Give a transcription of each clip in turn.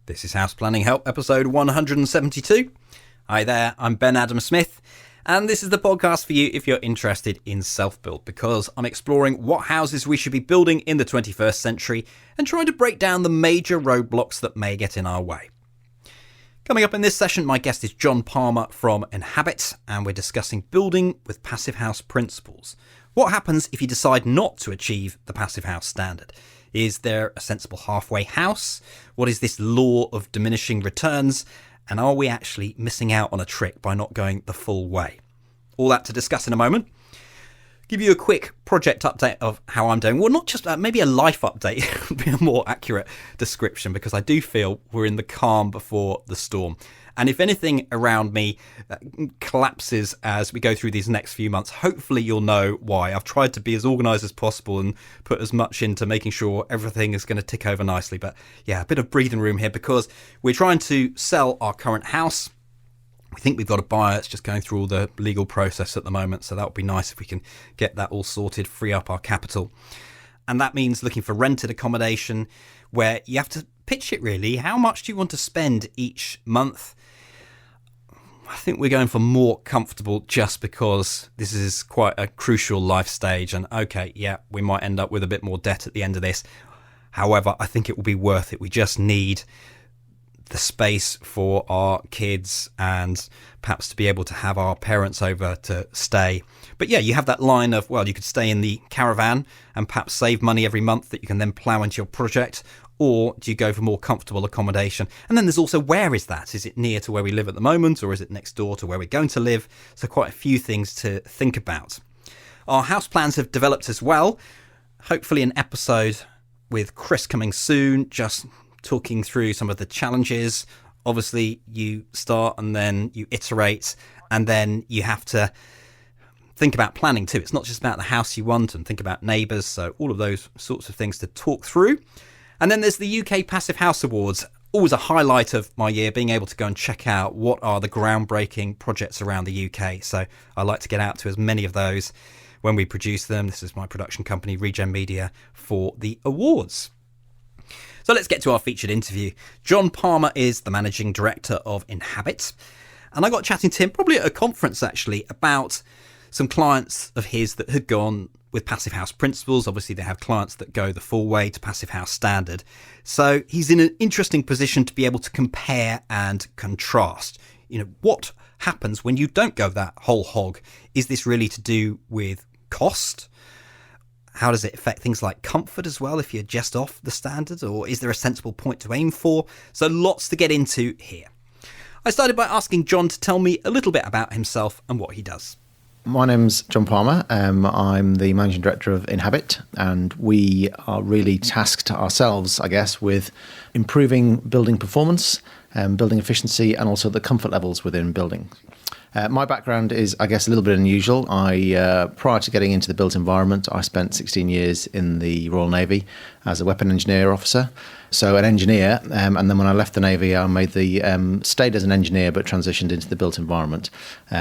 This is House Planning Help, episode 172. Hi there, I'm Ben Adam Smith, and this is the podcast for you if you're interested in self-build, because I'm exploring what houses we should be building in the 21st century and trying to break down the major roadblocks that may get in our way. Coming up in this session, my guest is John Palmer from Enhabit, and we're discussing building with passive house principles. What happens if you decide not to achieve the passive house standard? Is there a sensible halfway house? What is this law of diminishing returns? And are we actually missing out on a trick by not going the full way? All that to discuss in a moment. Give you a quick project update of how I'm doing. Well, not just maybe a life update would be a more accurate description, because I do feel we're in the calm before the storm. And if anything around me collapses as we go through these next few months, hopefully you'll know why. I've tried to be as organised as possible and put as much into making sure everything is going to tick over nicely. But yeah, a bit of breathing room here because we're trying to sell our current house. We think we've got a buyer. It's just going through all the legal process at the moment. So that would be nice if we can get that all sorted, free up our capital. And that means looking for rented accommodation where you have to pitch it really. How much do you want to spend each month? I think we're going for more comfortable just because this is quite a crucial life stage. And okay, yeah, we might end up with a bit more debt at the end of this. However, I think it will be worth it. We just need the space for our kids and perhaps to be able to have our parents over to stay. But yeah, you have that line of, well, you could stay in the caravan and perhaps save money every month that you can then plough into your project. Or do you go for more comfortable accommodation? And then there's also, where is that? Is it near to where we live at the moment, or is it next door to where we're going to live? So quite a few things to think about. Our house plans have developed as well. Hopefully an episode with Chris coming soon, just talking through some of the challenges. Obviously, you start and then you iterate, and then you have to think about planning too. It's not just about the house you want, and think about neighbours. So all of those sorts of things to talk through. And then there's the UK Passive House Awards, always a highlight of my year, being able to go and check out what are the groundbreaking projects around the UK. So I like to get out to as many of those when we produce them. This is my production company, Regen Media, for the awards. So let's get to our featured interview. John Palmer is the managing director of Enhabit. And I got chatting to him probably at a conference actually about some clients of his that had gone with passive house principles. Obviously, they have clients that go the full way to passive house standard. So he's in an interesting position to be able to compare and contrast. You know, what happens when you don't go that whole hog? Is this really to do with cost? How does it affect things like comfort as well if you're just off the standard? Or is there a sensible point to aim for? So lots to get into here. I started by asking John to tell me a little bit about himself and what he does. My name's John Palmer. I'm the managing director of Enhabit, and we are really tasked ourselves, I guess, with improving building performance, building efficiency, and also the comfort levels within building. My background is, I guess, a little bit unusual. Prior to getting into the built environment, I spent 16 years in the Royal Navy as a weapon engineer officer. So an engineer, and then when I left the Navy, I stayed as an engineer but transitioned into the built environment,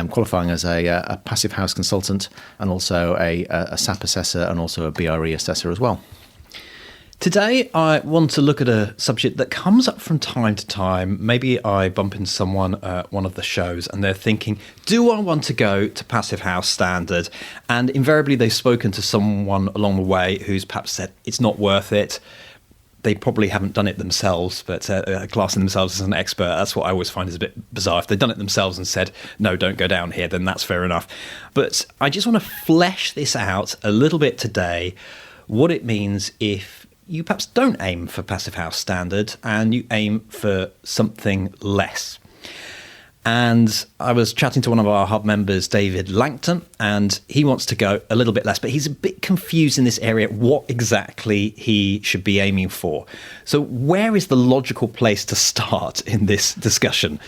qualifying as a passive house consultant and also a SAP assessor and also a BRE assessor as well. Today, I want to look at a subject that comes up from time to time. Maybe I bump into someone at one of the shows and they're thinking, do I want to go to passive house standard? And invariably, they've spoken to someone along the way who's perhaps said it's not worth it. They probably haven't done it themselves, but classing themselves as an expert, that's what I always find is a bit bizarre. If they've done it themselves and said, no, don't go down here, then that's fair enough. But I just want to flesh this out a little bit today, what it means if you perhaps don't aim for passive house standard and you aim for something less. And I was chatting to one of our hub members, David Langton, and he wants to go a little bit less, but he's a bit confused in this area what exactly he should be aiming for. So where is the logical place to start in this discussion?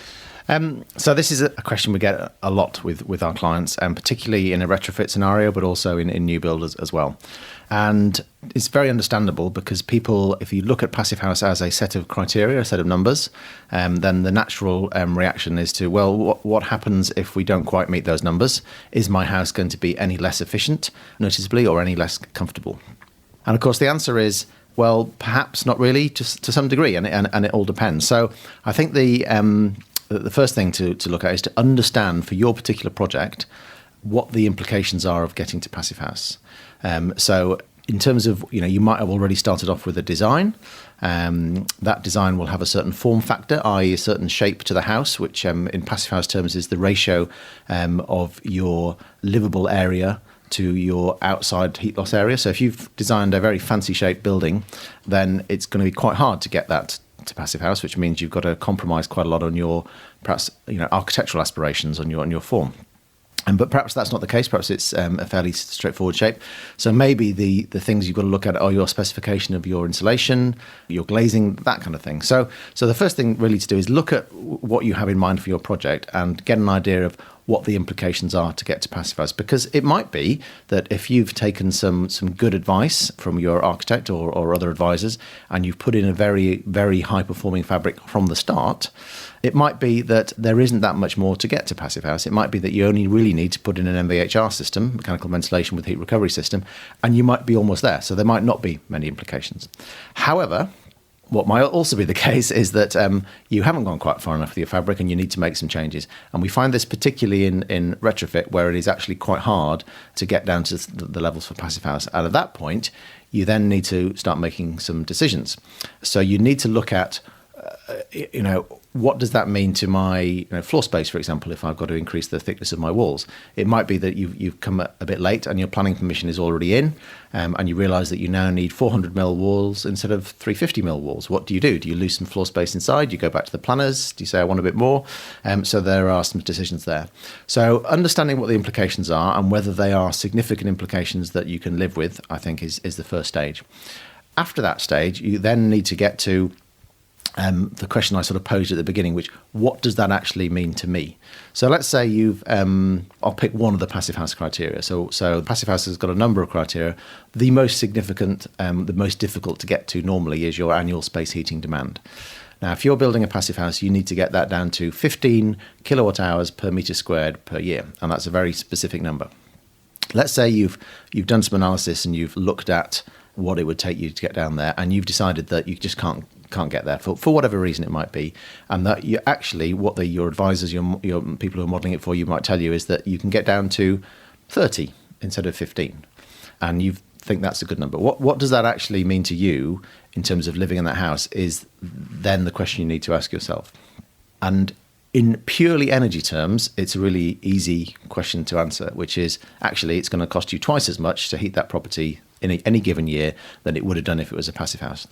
So this is a question we get a lot with our clients, and particularly in a retrofit scenario, but also in new builders as well. And it's very understandable because people, if you look at passive house as a set of criteria, a set of numbers, then the natural reaction is to, well, what happens if we don't quite meet those numbers? Is my house going to be any less efficient, noticeably, or any less comfortable? And of course, the answer is Well, perhaps not really, just to some degree, and it all depends. So I think the first thing to look at is to understand for your particular project what the implications are of getting to Passive House. So in terms of, you might have already started off with a design. That design will have a certain form factor, i.e. a certain shape to the house, which in Passive House terms is the ratio of your livable area to your outside heat loss area. So if you've designed a very fancy shaped building, then it's going to be quite hard to get that to Passive House, which means you've got to compromise quite a lot on your perhaps architectural aspirations on your form. But perhaps that's not the case. Perhaps it's a fairly straightforward shape. So maybe the things you've got to look at are your specification of your insulation, your glazing, that kind of thing. So the first thing really to do is look at what you have in mind for your project and get an idea of what the implications are to get to Passive House. Because it might be that if you've taken some good advice from your architect or other advisors and you've put in a very, very high-performing fabric from the start, it might be that there isn't that much more to get to Passive House. It might be that you only really need to put in an MVHR system, mechanical ventilation with heat recovery system, and you might be almost there. So there might not be many implications. However, what might also be the case is that you haven't gone quite far enough with your fabric and you need to make some changes. And we find this particularly in retrofit, where it is actually quite hard to get down to the levels for Passive House. And at that point, you then need to start making some decisions. So you need to look at, what does that mean to my floor space, for example, if I've got to increase the thickness of my walls? It might be that you've come a bit late and your planning permission is already in, and you realise that you now need 400mm walls instead of 350mm walls. What do? Do you lose some floor space inside? Do you go back to the planners? Do you say, I want a bit more? So there are some decisions there. So understanding what the implications are and whether they are significant implications that you can live with, I think is the first stage. After that stage, you then need to get to the question I sort of posed at the beginning, which, what does that actually mean to me? So let's say I'll pick one of the Passive House criteria. So Passive House has got a number of criteria. The most significant, the most difficult to get to normally is your annual space heating demand. Now, if you're building a Passive House, you need to get that down to 15 kilowatt hours per metre squared per year. And that's a very specific number. Let's say you've done some analysis and you've looked at what it would take you to get down there, and you've decided that you just can't get there for whatever reason it might be, and that you actually, what your advisors, your people who are modelling it for you might tell you is that you can get down to 30 instead of 15, and you think that's a good number. What does that actually mean to you in terms of living in that house is then the question you need to ask yourself. And in purely energy terms, it's a really easy question to answer, which is actually it's going to cost you twice as much to heat that property in any given year than it would have done if it was a Passive House.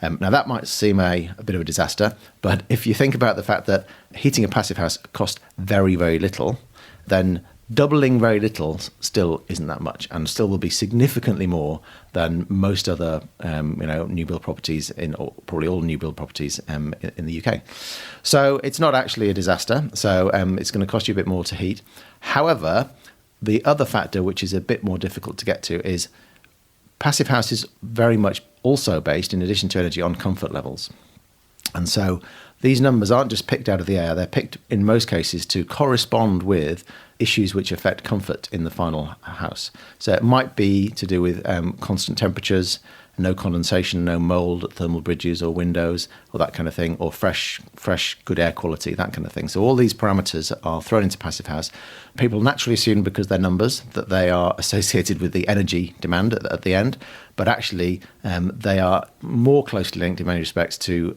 Now, that might seem a bit of a disaster, but if you think about the fact that heating a Passive House costs very, very little, then doubling very little still isn't that much, and still will be significantly more than most other new build properties or probably all new build properties in the UK. So it's not actually a disaster. So it's going to cost you a bit more to heat. However, the other factor, which is a bit more difficult to get to, is Passive House is very much also based, in addition to energy, on comfort levels. And so these numbers aren't just picked out of the air. They're picked, in most cases, to correspond with issues which affect comfort in the final house. So it might be to do with constant temperatures, no condensation, no mold at thermal bridges or windows, or that kind of thing, or fresh, good air quality, that kind of thing. So all these parameters are thrown into Passive House. People naturally assume, because they're numbers, that they are associated with the energy demand at the end, but actually they are more closely linked in many respects to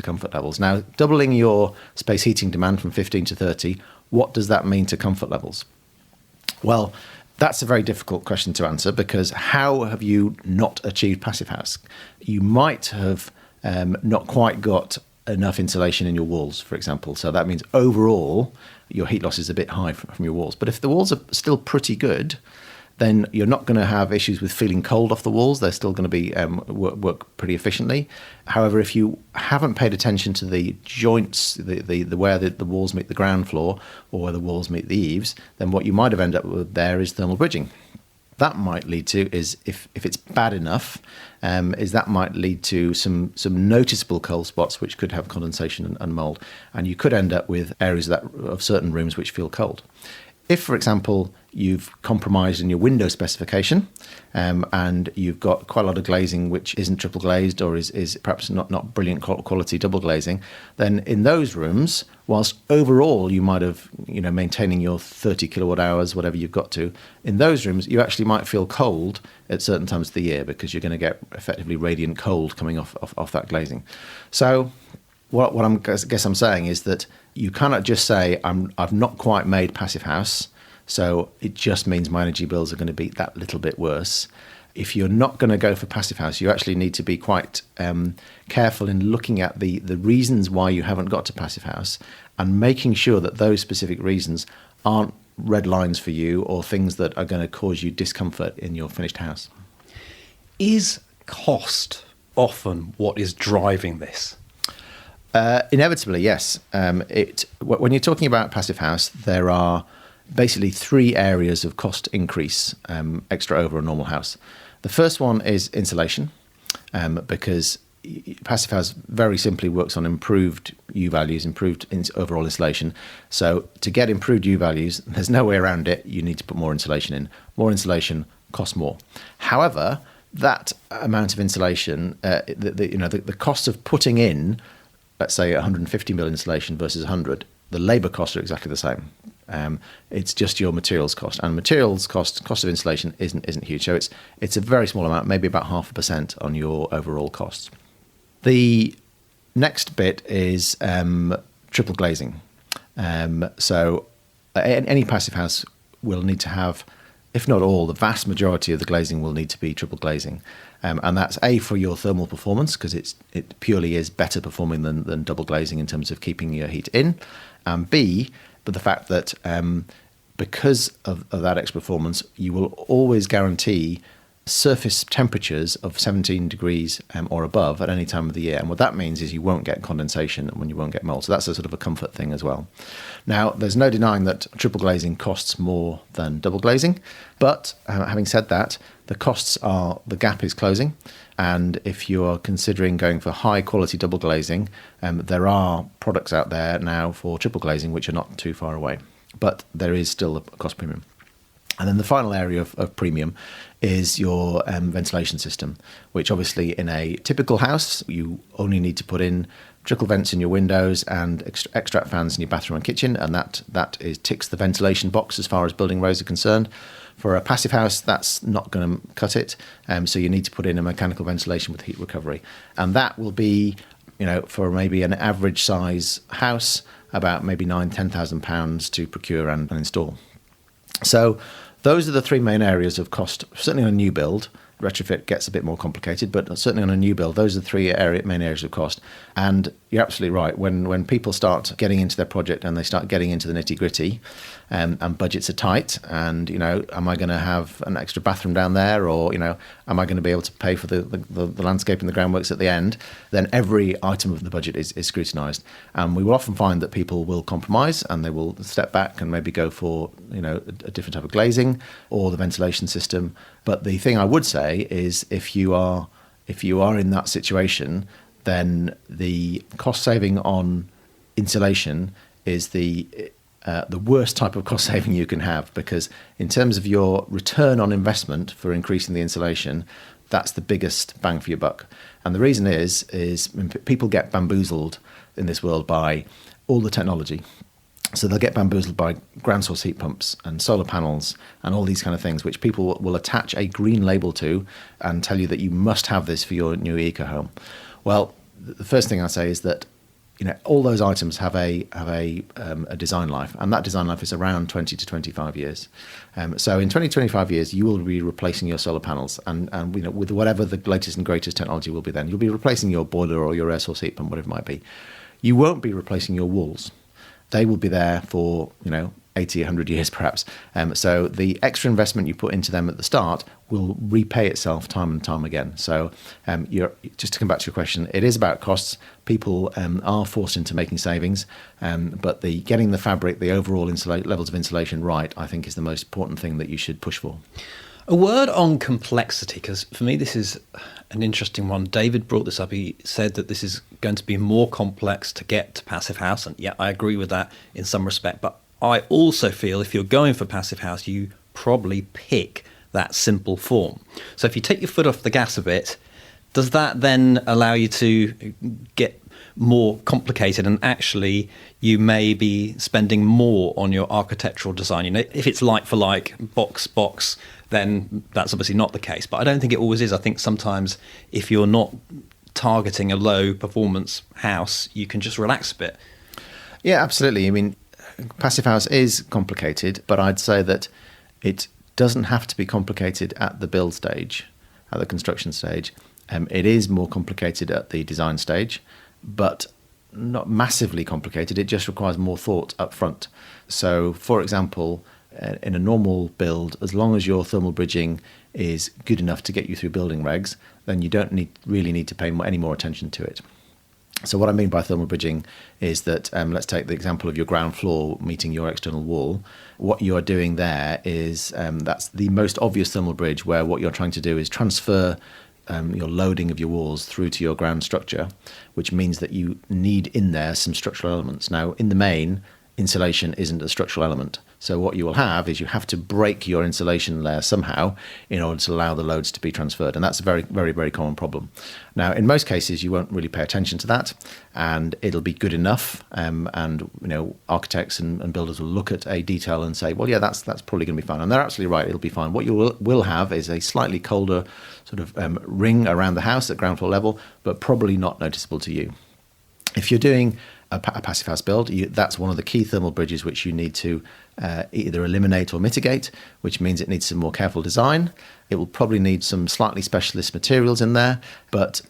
comfort levels. Now, doubling your space heating demand from 15 to 30, what does that mean to comfort levels? Well, that's a very difficult question to answer, because how have you not achieved Passive House? You might have not quite got enough insulation in your walls, for example. So that means overall your heat loss is a bit high from your walls. But if the walls are still pretty good, then you're not going to have issues with feeling cold off the walls. They're still going to be work pretty efficiently. However, if you haven't paid attention to the joints, the where the walls meet the ground floor or where the walls meet the eaves, then what you might have ended up with there is thermal bridging. That might lead to, is if it's bad enough, is that might lead to some noticeable cold spots which could have condensation and mold, and you could end up with areas of certain rooms which feel cold. If, for example, you've compromised in your window specification and you've got quite a lot of glazing which isn't triple glazed or is perhaps not brilliant quality double glazing, then in those rooms, whilst overall you might have, maintaining your 30 kilowatt hours, whatever you've got to, in those rooms you actually might feel cold at certain times of the year because you're going to get effectively radiant cold coming off that glazing. So what I guess I'm saying is that you cannot just say, I've not quite made passive house, so it just means my energy bills are going to be that little bit worse. If you're not going to go for passive house, you actually need to be quite careful in looking at the reasons why you haven't got to passive house and making sure that those specific reasons aren't red lines for you or things that are going to cause you discomfort in your finished house. Is cost often what is driving this? Inevitably, yes. When you're talking about passive house, there are basically three areas of cost increase extra over a normal house. The first one is insulation, because passive house very simply works on improved U values, improved overall insulation. So to get improved U values, there's no way around it. You need to put more insulation in. More insulation costs more. However, that amount of insulation, the cost of putting in, let's say 150 mil insulation versus 100, the labour costs are exactly the same. It's just your materials cost, and materials cost of insulation isn't huge. So it's a very small amount, maybe about 0.5% on your overall costs. The next bit is triple glazing. So any passive house will need to have, if not all, the vast majority of the glazing will need to be triple glazing. And that's A, for your thermal performance, because it purely is better performing than double glazing in terms of keeping your heat in. And B, but the fact that because of that extra performance, you will always guarantee surface temperatures of 17 degrees or above at any time of the year. And what that means is you won't get condensation and when you won't get mold. So that's a sort of a comfort thing as well. Now, there's no denying that triple glazing costs more than double glazing. But having said that, the gap is closing. And if you are considering going for high quality double glazing, there are products out there now for triple glazing which are not too far away. But there is still a cost premium. And then the final area of premium is your ventilation system, which obviously in a typical house, you only need to put in trickle vents in your windows and extract fans in your bathroom and kitchen, and that ticks the ventilation box as far as building rows are concerned. For a passive house, that's not going to cut it, so you need to put in a mechanical ventilation with heat recovery. And that will be, for maybe an average size house, about maybe £9,000-10,000 to procure and install. So those are the three main areas of cost. Certainly on a new build, retrofit gets a bit more complicated, but certainly on a new build, those are the three main areas of cost. And you're absolutely right. When people start getting into their project and they start getting into the nitty gritty, and budgets are tight, and am I going to have an extra bathroom down there, or am I going to be able to pay for the landscape and the groundworks at the end? Then every item of the budget is scrutinised, and we will often find that people will compromise and they will step back and maybe go for a different type of glazing or the ventilation system. But the thing I would say is if you are in that situation, then the cost saving on insulation is the worst type of cost saving you can have, because in terms of your return on investment for increasing the insulation, that's the biggest bang for your buck. And the reason is people get bamboozled in this world by all the technology. So they'll get bamboozled by ground source heat pumps and solar panels and all these kind of things, which people will attach a green label to and tell you that you must have this for your new eco home. Well, the first thing I say is that all those items have a design life, and that design life is around 20 to 25 years. So in 20 to 25 years, you will be replacing your solar panels, and with whatever the latest and greatest technology will be then, you'll be replacing your boiler or your air source heat pump, whatever it might be. You won't be replacing your walls. They will be there for 80, 100 years perhaps. So the extra investment you put into them at the start will repay itself time and time again. So just to come back to your question, it is about costs. People are forced into making savings, but getting the fabric, the overall levels of insulation right, I think is the most important thing that you should push for. A word on complexity, because for me this is an interesting one. David brought this up. He said that this is going to be more complex to get to passive house, and yeah, I agree with that in some respect. But I also feel if you're going for passive house, you probably pick that simple form. So if you take your foot off the gas a bit, does that then allow you to get more complicated, and actually you may be spending more on your architectural design? You know, if it's like for like, box, then that's obviously not the case. But I don't think it always is. I think sometimes if you're not targeting a low performance house, you can just relax a bit. Yeah, absolutely. I mean, passive house is complicated, but I'd say that it doesn't have to be complicated at the build stage, at the construction stage. It is more complicated at the design stage, but not massively complicated. It just requires more thought up front. So, for example, in a normal build, as long as your thermal bridging is good enough to get you through building regs, then you don't really need to pay any more attention to it. So what I mean by thermal bridging is that, let's take the example of your ground floor meeting your external wall. What you are doing there is, that's the most obvious thermal bridge, where what you're trying to do is transfer your loading of your walls through to your ground structure, which means that you need in there some structural elements. Now, in the main, insulation isn't a structural element. So what you will have is you have to break your insulation layer somehow in order to allow the loads to be transferred. And that's a very, very, very common problem. Now, in most cases, you won't really pay attention to that, and it'll be good enough. And, you know, architects and builders will look at a detail and say, well, yeah, that's probably going to be fine. And they're absolutely right. It'll be fine. What you will have is a slightly colder sort of ring around the house at ground floor level, but probably not noticeable to you. If you're doing a passive house build, that's one of the key thermal bridges which you need to either eliminate or mitigate, which means it needs some more careful design. It will probably need some slightly specialist materials in there, but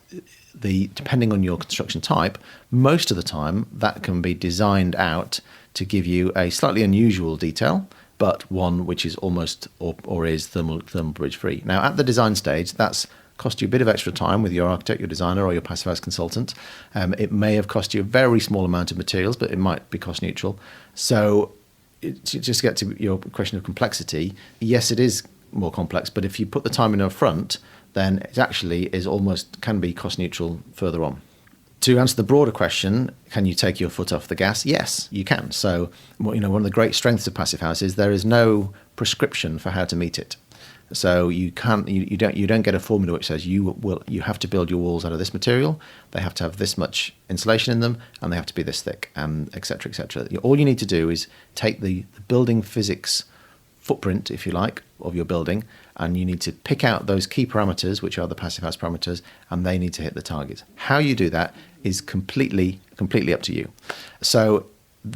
depending on your construction type, most of the time that can be designed out to give you a slightly unusual detail, but one which is almost or is thermal bridge free. Now, at the design stage, that's cost you a bit of extra time with your architect, your designer, or your passive house consultant. It may have cost you a very small amount of materials, but it might be cost neutral. So to just get to your question of complexity, yes, it is more complex, but if you put the time in up front, then it actually can be cost neutral further on. To answer the broader question, can you take your foot off the gas? Yes, you can. So, one of the great strengths of passive house is there is no prescription for how to meet it. So you don't get a formula which says you have to build your walls out of this material, they have to have this much insulation in them, and they have to be this thick, and et cetera, et cetera. All you need to do is take the building physics footprint, if you like, of your building, and you need to pick out those key parameters, which are the passive house parameters, and they need to hit the target. How you do that is completely up to you. So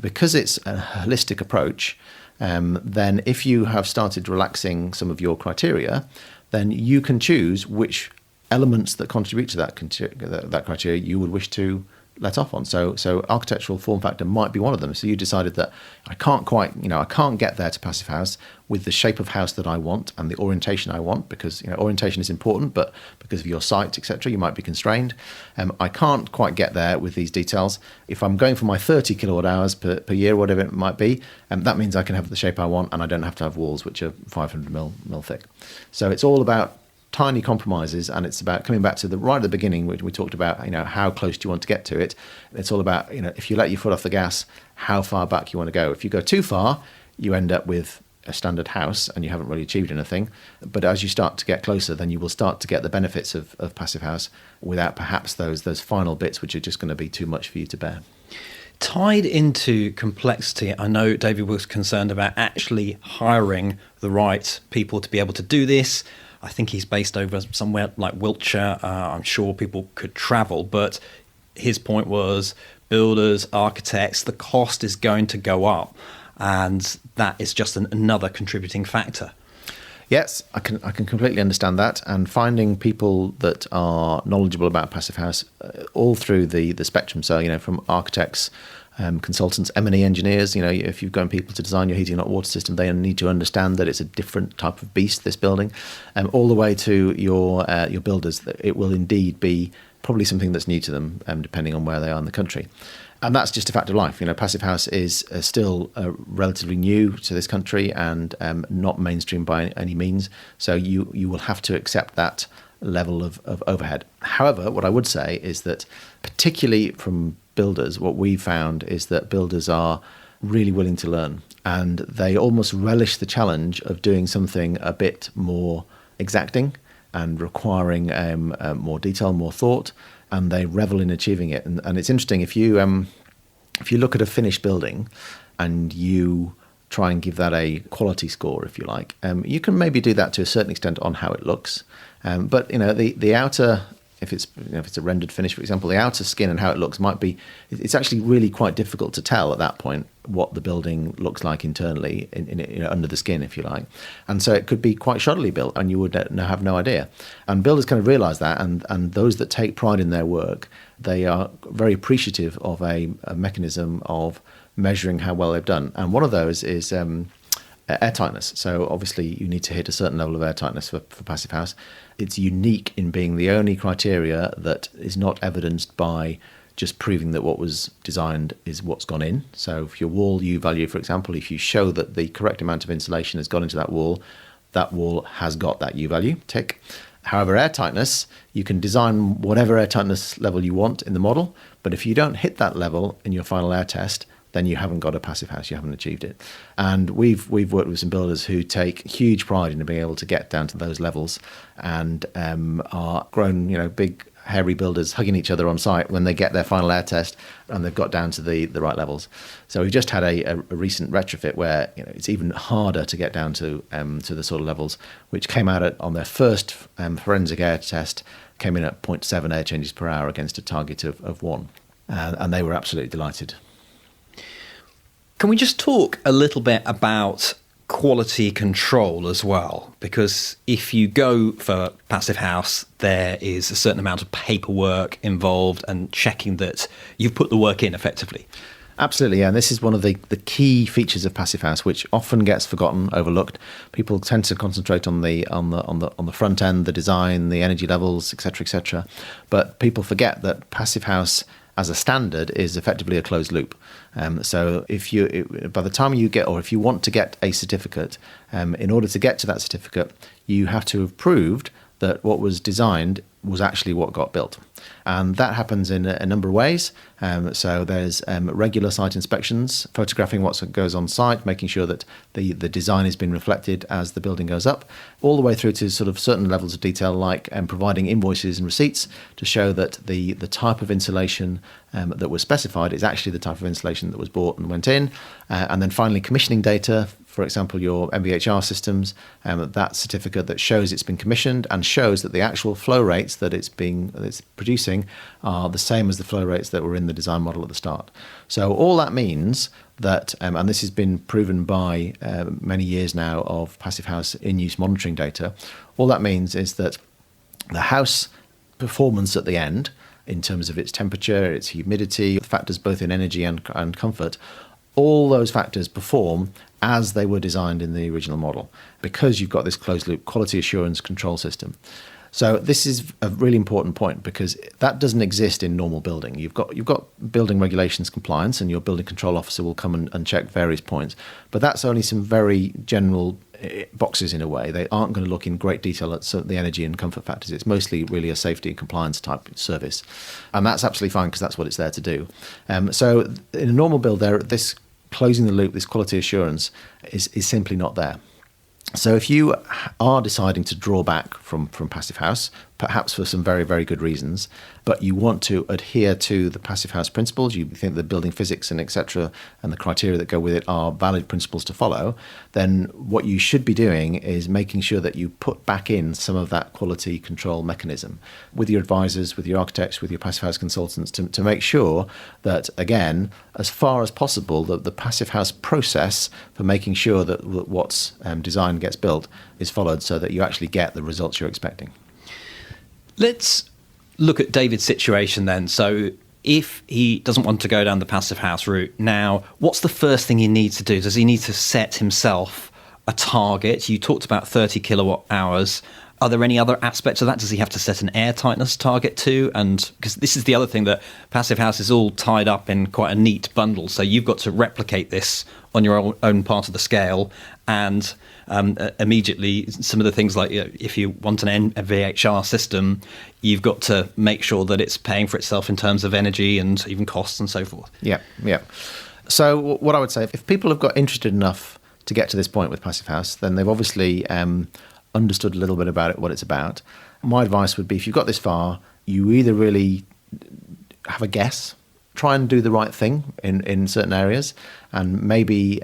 because it's a holistic approach, then if you have started relaxing some of your criteria, then you can choose which elements that contribute to that criteria you would wish to let off on. So architectural form factor might be one of them. So you decided that I can't get there to passive house with the shape of house that I want and the orientation I want, because orientation is important, but because of your site, etc., you might be constrained. I can't quite get there with these details. If I'm going for my 30 kilowatt hours per year, whatever it might be, that means I can have the shape I want, and I don't have to have walls which are 500 mil thick. So it's all about tiny compromises, and it's about coming back to right at the beginning, which we talked about, how close do you want to get to it. It's all about, if you let your foot off the gas, how far back you want to go. If you go too far, you end up with a standard house and you haven't really achieved anything. But as you start to get closer, then you will start to get the benefits of passive house without perhaps those final bits which are just going to be too much for you to bear. Tied into complexity, I know David was concerned about actually hiring the right people to be able to do this. I think he's based over somewhere like Wiltshire. I'm sure people could travel, but his point was builders, architects, the cost is going to go up, and that is just another contributing factor. Yes, I can completely understand that, and finding people that are knowledgeable about passive house all through the spectrum. So from architects, consultants, M&E engineers, if you've got people to design your heating and hot water system, they need to understand that it's a different type of beast, this building, all the way to your builders. It will indeed be probably something that's new to them, depending on where they are in the country. And that's just a fact of life. Passive house is still relatively new to this country and not mainstream by any means. So you will have to accept that level of overhead. However, what I would say is that particularly from builders, what we found is that builders are really willing to learn, and they almost relish the challenge of doing something a bit more exacting and requiring more detail, more thought, and they revel in achieving it. And it's interesting, if you look at a finished building and you try and give that a quality score, if you like, you can maybe do that to a certain extent on how it looks, but the outer, if it's a rendered finish, for example, the outer skin and how it looks it's actually really quite difficult to tell at that point what the building looks like internally under the skin, if you like. And so it could be quite shoddily built and you would have no idea. And builders kind of realise that, and those that take pride in their work, they are very appreciative of a mechanism of measuring how well they've done. And one of those is airtightness. So obviously you need to hit a certain level of airtightness for Passive House. It's unique in being the only criteria that is not evidenced by just proving that what was designed is what's gone in. So if your wall U value, for example, if you show that the correct amount of insulation has gone into that wall has got that U value, tick. However, airtightness, you can design whatever airtightness level you want in the model, but if you don't hit that level in your final air test, then you haven't got a Passive House, you haven't achieved it. And we've worked with some builders who take huge pride in being able to get down to those levels, and are grown, big, hairy builders hugging each other on site when they get their final air test and they've got down to the right levels. So we've just had a recent retrofit where it's even harder to get down to the sort of levels, which came out on their first forensic air test, came in at 0.7 air changes per hour against a target of 1. And they were absolutely delighted. Can we just talk a little bit about quality control as well? Because if you go for Passive House, there is a certain amount of paperwork involved and checking that you've put the work in effectively. Absolutely, yeah. And this is one of the key features of Passive House, which often gets forgotten, overlooked. People tend to concentrate on the front end, the design, the energy levels, etc., but people forget that Passive House as a standard is effectively a closed loop. So by the time you get, or if you want to get a certificate, in order to get to that certificate, you have to have proved that what was designed was actually what got built. And that happens in a number of ways. So there's regular site inspections, photographing what goes on site, making sure that the design has been reflected as the building goes up, all the way through to sort of certain levels of detail, like providing invoices and receipts to show that the type of insulation that was specified is actually the type of insulation that was bought and went in. And then finally, commissioning data, for example, your MVHR systems, that certificate that shows it's been commissioned and shows that the actual flow rates that it's producing are the same as the flow rates that were in the design model at the start. So all that means that, and this has been proven by many years now of Passive House in-use monitoring data, all that means is that the house performance at the end, in terms of its temperature, its humidity, factors both in energy and comfort, all those factors perform as they were designed in the original model, because you've got this closed loop quality assurance control system. So this is a really important point, because that doesn't exist in normal building. You've got building regulations compliance, and your building control officer will come and check various points, but that's only some very general boxes in a way. They aren't going to look in great detail at the energy and comfort factors. It's mostly really a safety and compliance type service, and that's absolutely fine because that's what it's there to do. So in a normal build, this closing the loop, this quality assurance is simply not there. So if you are deciding to draw back from Passive House, perhaps for some very, very good reasons, but you want to adhere to the Passive House principles, you think the building physics and etc. and the criteria that go with it are valid principles to follow, then what you should be doing is making sure that you put back in some of that quality control mechanism with your advisors, with your architects, with your Passive House consultants, to make sure that, again, as far as possible, that the Passive House process for making sure that what's designed gets built is followed, so that you actually get the results you're expecting. Let's look at David's situation then. So if he doesn't want to go down the Passive House route now, what's the first thing he needs to do? Does he need to set himself a target? You talked about 30 kilowatt hours. Are there any other aspects of that? Does he have to set an air tightness target too? And because this is the other thing, that Passive House is all tied up in quite a neat bundle. So you've got to replicate this on your own part of the scale, and immediately some of the things like, if you want an VHR system, you've got to make sure that it's paying for itself in terms of energy and even costs and so forth. Yeah. So what I would say, if people have got interested enough to get to this point with Passive House, then they've obviously understood a little bit about it, what it's about. My advice would be, if you've got this far, you either really have a guess, try and do the right thing in certain areas, and maybe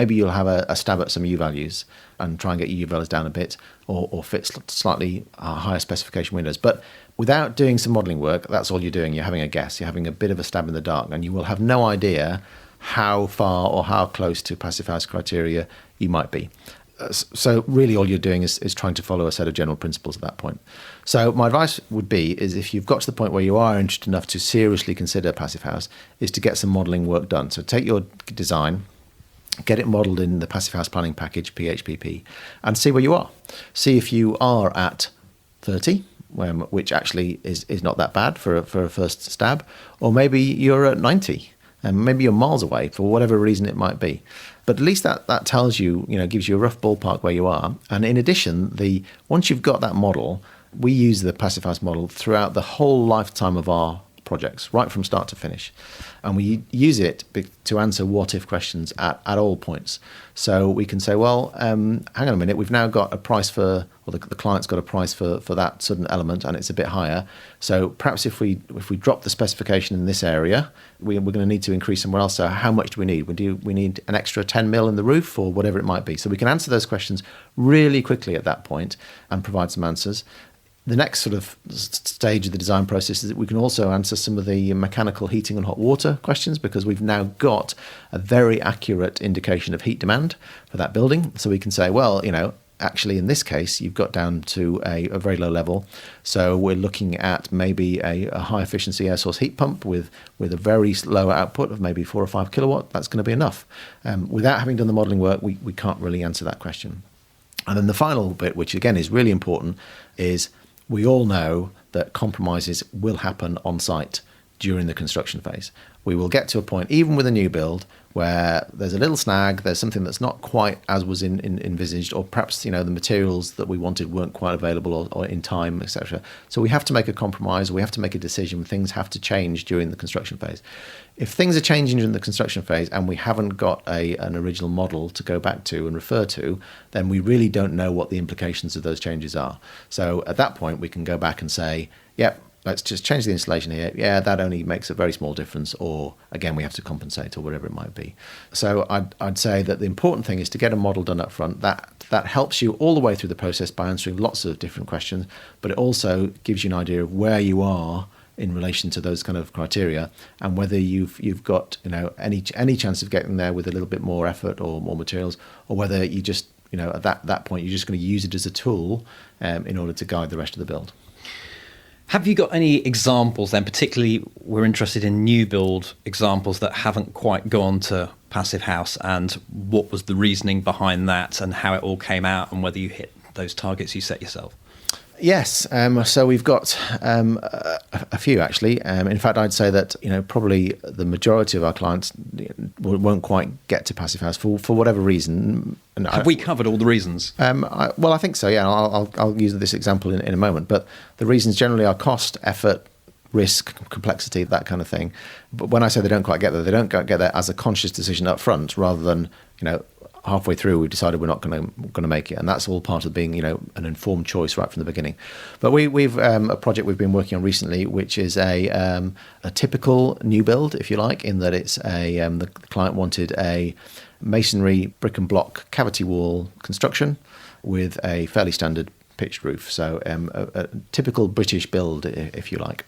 you'll have a stab at some U values and try and get your U values down a bit, or fit slightly higher specification windows. But without doing some modelling work, that's all you're doing. You're having a guess. You're having a bit of a stab in the dark, and you will have no idea how far or how close to Passive House criteria you might be. So really all you're doing is trying to follow a set of general principles at that point. So my advice would be, is if you've got to the point where you are interested enough to seriously consider Passive House, is to get some modelling work done. So take your design, get it modelled in the Passive House planning package, PHPP, and see where you are. See if you are at 30, which actually is not that bad for a first stab, or maybe you're at 90. And maybe you're miles away for whatever reason it might be. But at least that tells you, gives you a rough ballpark where you are. And in addition, once you've got that model, we use the Passive House model throughout the whole lifetime of our projects, right from start to finish. And we use it to answer what-if questions at all points. So we can say, well, hang on a minute, we've now got a price for, or the client's got a price for that certain element, and it's a bit higher. So perhaps if we drop the specification in this area, we're going to need to increase somewhere else. So how much do we need? We need an extra 10 mil in the roof, or whatever it might be. So we can answer those questions really quickly at that point and provide some answers. The next sort of stage of the design process is that we can also answer some of the mechanical heating and hot water questions, because we've now got a very accurate indication of heat demand for that building. So we can say, well, actually in this case, you've got down to a very low level. So we're looking at maybe a high efficiency air source heat pump with a very low output of maybe 4 or 5 kilowatt. That's going to be enough. Without having done the modelling work, we can't really answer that question. And then the final bit, which again is really important, is we all know that compromises will happen on site during the construction phase. We will get to a point, even with a new build, where there's a little snag, there's something that's not quite as was envisaged, or perhaps the materials that we wanted weren't quite available or in time, etc. So we have to make a compromise, we have to make a decision, things have to change during the construction phase. If things are changing during the construction phase and we haven't got an original model to go back to and refer to, then we really don't know what the implications of those changes are. So at that point, we can go back and say, yep, let's just change the installation here. Yeah, that only makes a very small difference, or again, we have to compensate, or whatever it might be. So I'd say that the important thing is to get a model done up front. That helps you all the way through the process by answering lots of different questions, but it also gives you an idea of where you are in relation to those kind of criteria, and whether you've got any chance of getting there with a little bit more effort or more materials, or whether you just at that point you're just going to use it as a tool in order to guide the rest of the build. Have you got any examples then, particularly we're interested in new build examples that haven't quite gone to Passive House, and what was the reasoning behind that and how it all came out and whether you hit those targets you set yourself? Yes, so we've got a few actually. In fact, I'd say that probably the majority of our clients won't quite get to Passive House for whatever reason. And have we covered all the reasons? I think so. Yeah, I'll use this example in a moment. But the reasons generally are cost, effort, risk, complexity, that kind of thing. But when I say they don't quite get there, they don't quite get there as a conscious decision up front, rather than halfway through we've decided we're not going to make it, and that's all part of being an informed choice right from the beginning. But we've a project we've been working on recently, which is a typical new build, if you like, in that it's the client wanted a masonry brick and block cavity wall construction with a fairly standard pitched roof. So a typical British build, if you like.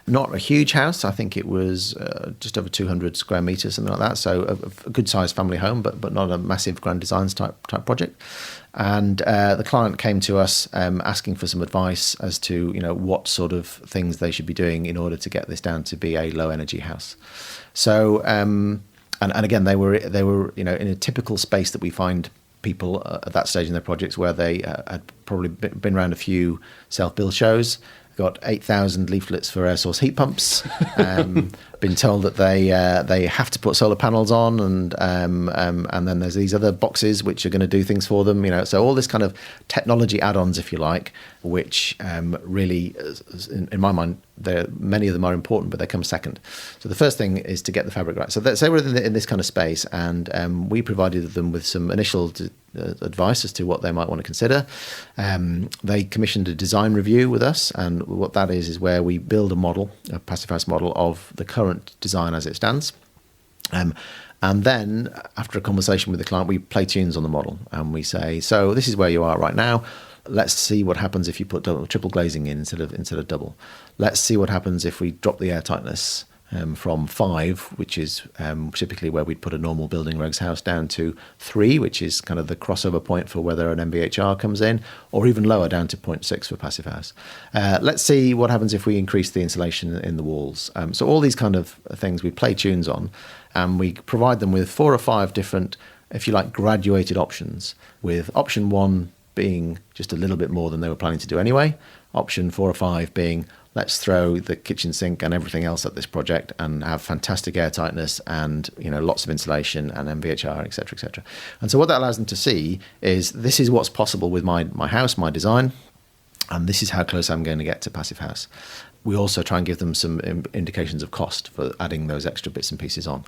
Not a huge house. I think it was just over 200 square meters, something like that. So a good sized family home, but not a massive grand designs type project. And the client came to us asking for some advice as to what sort of things they should be doing in order to get this down to be a low energy house. So and again, they were in a typical space that we find people at that stage in their projects, where they had probably been around a few self-build shows, got 8,000 leaflets for air source heat pumps, been told that they have to put solar panels on, and then there's these other boxes which are going to do things for them, so all this kind of technology add-ons, if you like, which really, in my mind, many of them are important, but they come second. So the first thing is to get the fabric right. So let's say we're in this kind of space, and we provided them with some initial advice as to what they might want to consider. They commissioned a design review with us, and what that is where we build a passive house model of the current design as it stands. And then, after a conversation with the client, we play tunes on the model, and we say, so this is where you are right now. Let's see what happens if you put triple glazing in instead of double. Let's see what happens if we drop the air tightness from 5, which is typically where we'd put a normal building regs house, down to 3, which is kind of the crossover point for whether an MVHR comes in, or even lower, down to 0.6 for passive house. Let's see what happens if we increase the insulation in the walls. So all these kind of things we play tunes on, and we provide them with 4 or 5 different, if you like, graduated options, with option 1 being just a little bit more than they were planning to do anyway. Option 4 or 5 being, let's throw the kitchen sink and everything else at this project and have fantastic air tightness and lots of insulation and MVHR, etc., etc. And so what that allows them to see is, this is what's possible with my house, my design, and this is how close I'm going to get to passive house. We also try and give them some indications of cost for adding those extra bits and pieces on.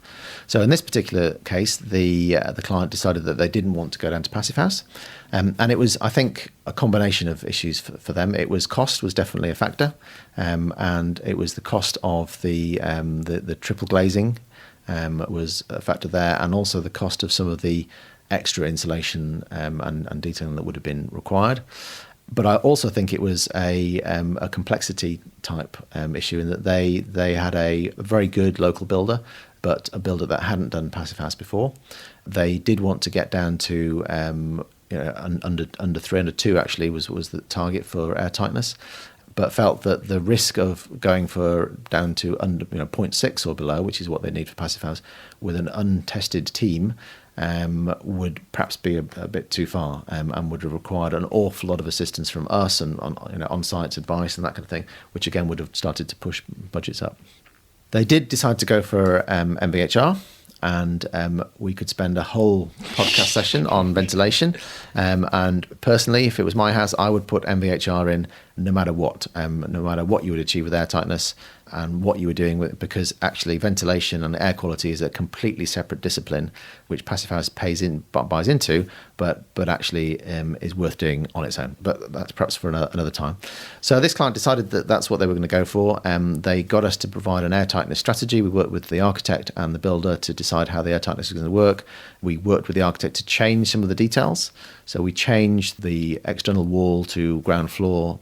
So in this particular case, the client decided that they didn't want to go down to passive house, and it was, I think, a combination of issues for them. It was cost was definitely a factor, and it was the cost of the triple glazing was a factor there, and also the cost of some of the extra insulation and detailing that would have been required. But I also think it was a complexity type issue, in that they had a very good local builder, but a builder that hadn't done passive house before. They did want to get down to under 3, under 2 actually was the target for air tightness, but felt that the risk of going for down to under 0.6 or below, which is what they need for passive house, with an untested team, would perhaps be a bit too far, and would have required an awful lot of assistance from us and on-site advice and that kind of thing, which again would have started to push budgets up. They did decide to go for MVHR, and we could spend a whole podcast session on ventilation. And personally, if it was my house, I would put MVHR in no matter what you would achieve with air tightness and what you were doing with it, because actually ventilation and air quality is a completely separate discipline, which passive house buys into, but actually is worth doing on its own. But that's perhaps for another time. So this client decided that that's what they were going to go for. They got us to provide an air tightness strategy. We worked with the architect and the builder to decide how the air tightness was going to work. We worked with the architect to change some of the details. So we changed the external wall to ground floor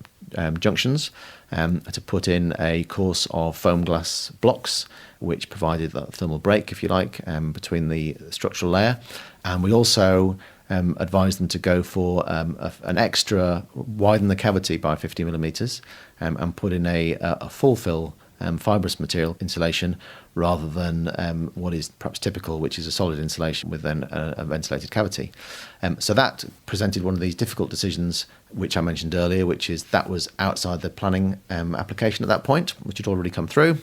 junctions, to put in a course of foam glass blocks, which provided that thermal break, if you like, between the structural layer. And we also advised them to go for an extra, widen the cavity by 50 millimeters, and put in a full fill fibrous material insulation, rather than what is perhaps typical, which is a solid insulation with then a ventilated cavity. So that presented one of these difficult decisions, which I mentioned earlier, which is that was outside the planning application at that point, which had already come through.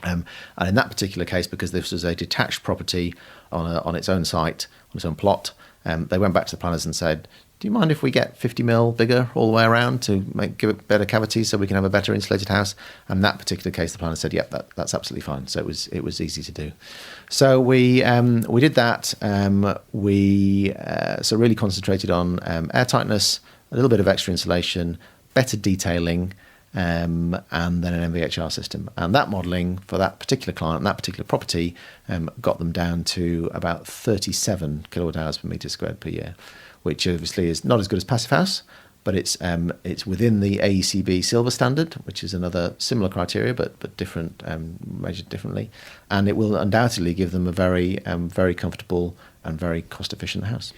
And in that particular case, because this was a detached property on its own site, on its own plot, they went back to the planners and said, do you mind if we get 50 mil bigger all the way around to give it better cavities so we can have a better insulated house? And that particular case, the planner said, yep, that's absolutely fine. So it was easy to do. So we did that. We really concentrated on air tightness, a little bit of extra insulation, better detailing, and then an MVHR system. And that modelling for that particular client and that particular property got them down to about 37 kilowatt hours per metre squared per year, which obviously is not as good as passive house, but it's within the AECB silver standard, which is another similar criteria, but different, measured differently, and it will undoubtedly give them a very very comfortable and very cost efficient house.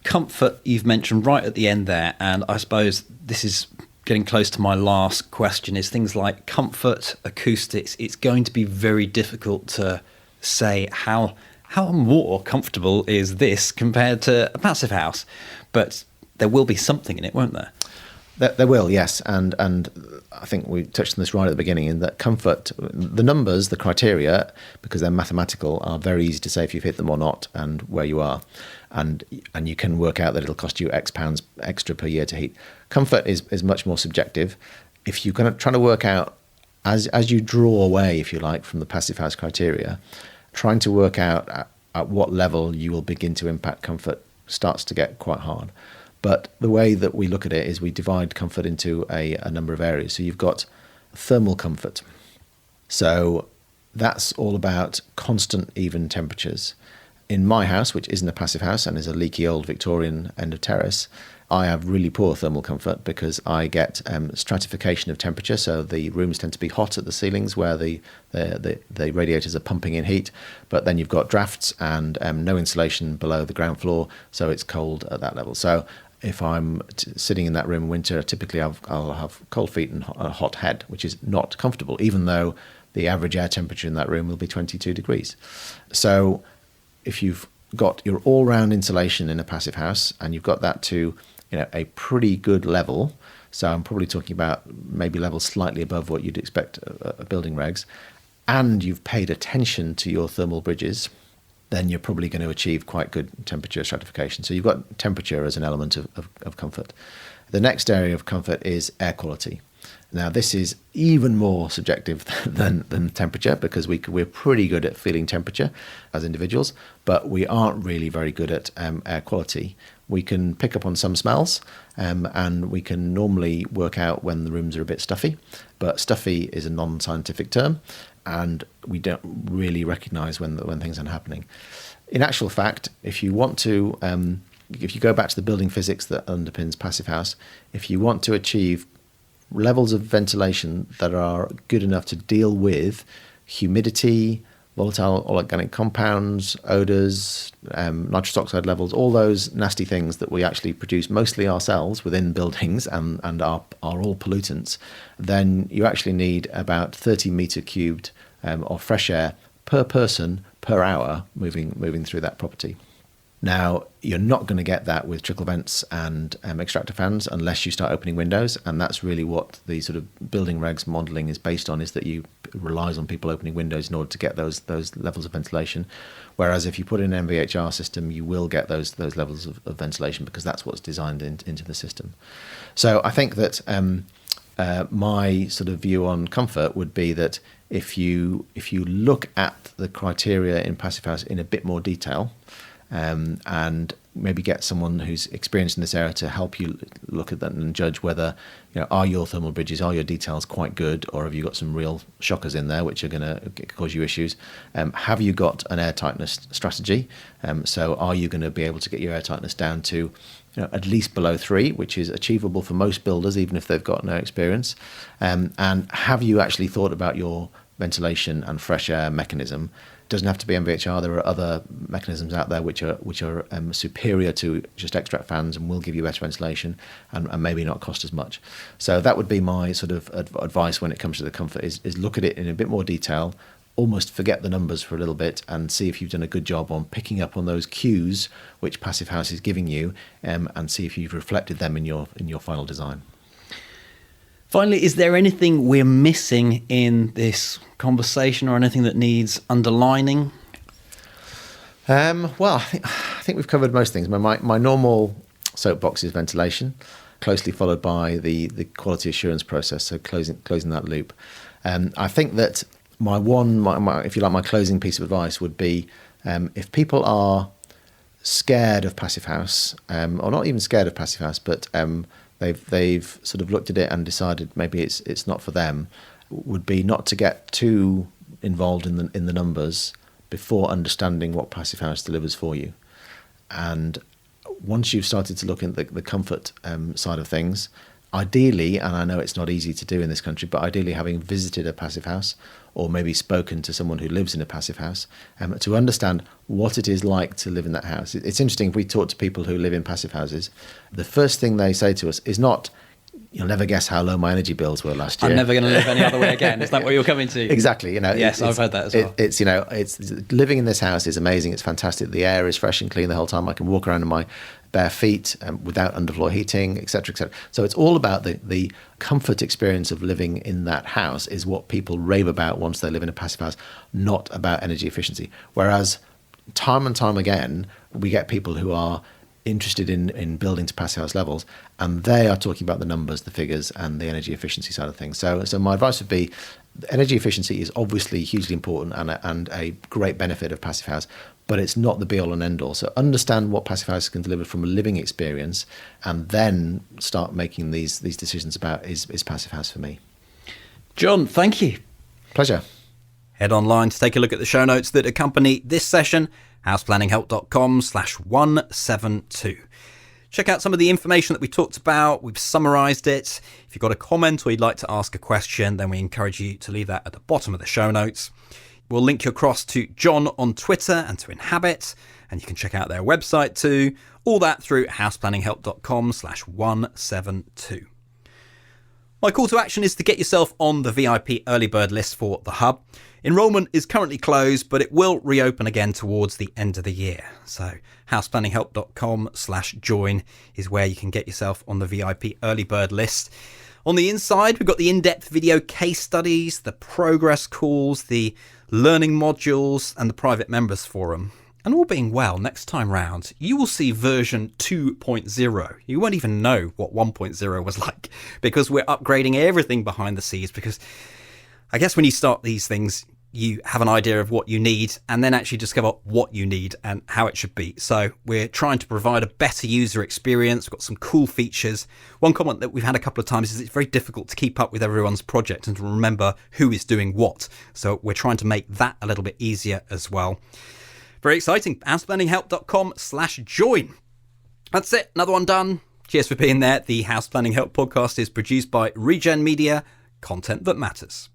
Comfort you've mentioned right at the end there, and I suppose this is getting close to my last question, is things like comfort, acoustics. It's going to be very difficult to say how more comfortable is this compared to a passive house, but there will be something in it, won't there? There will, yes, and I think we touched on this right at the beginning, in that comfort, the numbers, the criteria, because they're mathematical, are very easy to say if you've hit them or not and where you are, and you can work out that it'll cost you X pounds extra per year to heat. Comfort is much more subjective. If you're trying to work out as you draw away, if you like, from the passive house criteria, trying to work out at what level you will begin to impact comfort starts to get quite hard. But the way that we look at it is we divide comfort into a number of areas. So you've got thermal comfort. So that's all about constant, even temperatures. In my house, which isn't a passive house and is a leaky old Victorian end of terrace, I have really poor thermal comfort because I get stratification of temperature. So the rooms tend to be hot at the ceilings where the radiators are pumping in heat, but then you've got drafts and no insulation below the ground floor, so it's cold at that level. So if I'm sitting in that room in winter, typically I'll have cold feet and a hot head, which is not comfortable, even though the average air temperature in that room will be 22 degrees. So if you've got your all-round insulation in a passive house and you've got that to a pretty good level, so I'm probably talking about maybe levels slightly above what you'd expect a building regs, and you've paid attention to your thermal bridges, then you're probably going to achieve quite good temperature stratification. So you've got temperature as an element of comfort. The next area of comfort is air quality. Now, this is even more subjective than temperature because we're pretty good at feeling temperature as individuals, but we aren't really very good at air quality. We can pick up on some smells and we can normally work out when the rooms are a bit stuffy, but stuffy is a non-scientific term and we don't really recognise when things are happening. In actual fact, if you want to, if you go back to the building physics that underpins passive house, if you want to achieve levels of ventilation that are good enough to deal with humidity, volatile organic compounds, odours, nitrous oxide levels, all those nasty things that we actually produce mostly ourselves within buildings and are all pollutants, then you actually need about 30 metre cubed of fresh air per person per hour moving through that property. Now, you're not going to get that with trickle vents and extractor fans unless you start opening windows, and that's really what the sort of building regs modelling is based on, is that you relies on people opening windows in order to get those levels of ventilation. Whereas if you put in an MVHR system, you will get those levels of ventilation because that's what's designed into the system. So I think that my sort of view on comfort would be that if you look at the criteria in Passive House in a bit more detail, and maybe get someone who's experienced in this area to help you look at that and judge whether, are your thermal bridges, are your details quite good, or have you got some real shockers in there which are going to cause you issues? Have you got an air tightness strategy? So are you going to be able to get your air tightness down to at least below 3, which is achievable for most builders, even if they've got no experience? And have you actually thought about your ventilation and fresh air mechanism? Doesn't have to be MVHR. There are other mechanisms out there which are superior to just extract fans and will give you better ventilation and maybe not cost as much. So that would be my sort of advice when it comes to the comfort, is look at it in a bit more detail, almost forget the numbers for a little bit and see if you've done a good job on picking up on those cues which Passive House is giving you, and see if you've reflected them in your final design. Finally, is there anything we're missing in this conversation or anything that needs underlining? Well, I think we've covered most things. My normal soapbox is ventilation, closely followed by the quality assurance process, so closing that loop. I think that my if you like, my closing piece of advice would be, if people are scared of Passive House, or not even scared of Passive House, but they've sort of looked at it and decided maybe it's not for them, would be not to get too involved in the numbers before understanding what Passive House delivers for you. And once you've started to look at the comfort side of things, ideally, and I know it's not easy to do in this country, but ideally having visited a Passive House or maybe spoken to someone who lives in a Passive House, to understand what it is like to live in that house. It's interesting, if we talk to people who live in Passive Houses, the first thing they say to us is not, "You'll never guess how low my energy bills were last year. I'm never going to live any other way again." Is that what you're coming to? Exactly. Yes, I've heard that as well. It's living in this house is amazing. It's fantastic. The air is fresh and clean the whole time. I can walk around in my bare feet without underfloor heating, etc., etc. So it's all about the comfort experience of living in that house is what people rave about once they live in a Passive House, not about energy efficiency. Whereas time and time again, we get people who are interested in building to passive house levels, and they are talking about the numbers, the figures, and the energy efficiency side of things. So my advice would be, energy efficiency is obviously hugely important and a great benefit of passive house, but it's not the be all and end all. So understand what passive house can deliver from a living experience, and then start making these decisions about is passive house for me. John, thank you. Pleasure. Head online to take a look at the show notes that accompany this session, houseplanninghelp.com/172. Check out some of the information that we talked about. We've summarised it. If you've got a comment or you'd like to ask a question, then we encourage you to leave that at the bottom of the show notes. We'll link you across to John on Twitter and to Enhabit, and you can check out their website too. All that through houseplanninghelp.com/172. My call to action is to get yourself on the VIP early bird list for the Hub. Enrollment is currently closed, but it will reopen again towards the end of the year. So houseplanninghelp.com/join is where you can get yourself on the VIP early bird list. On the inside, we've got the in-depth video case studies, the progress calls, the learning modules, and the private members forum. And all being well, next time round, you will see version 2.0. You won't even know what 1.0 was like, because we're upgrading everything behind the scenes. Because I guess when you start these things, you have an idea of what you need and then actually discover what you need and how it should be. So we're trying to provide a better user experience. We've got some cool features. One comment that we've had a couple of times is it's very difficult to keep up with everyone's project and to remember who is doing what. So we're trying to make that a little bit easier as well. Very exciting. houseplanninghelp.com/join. That's it. Another one done. Cheers for being there. The House Planning Help podcast is produced by Regen Media, content that matters.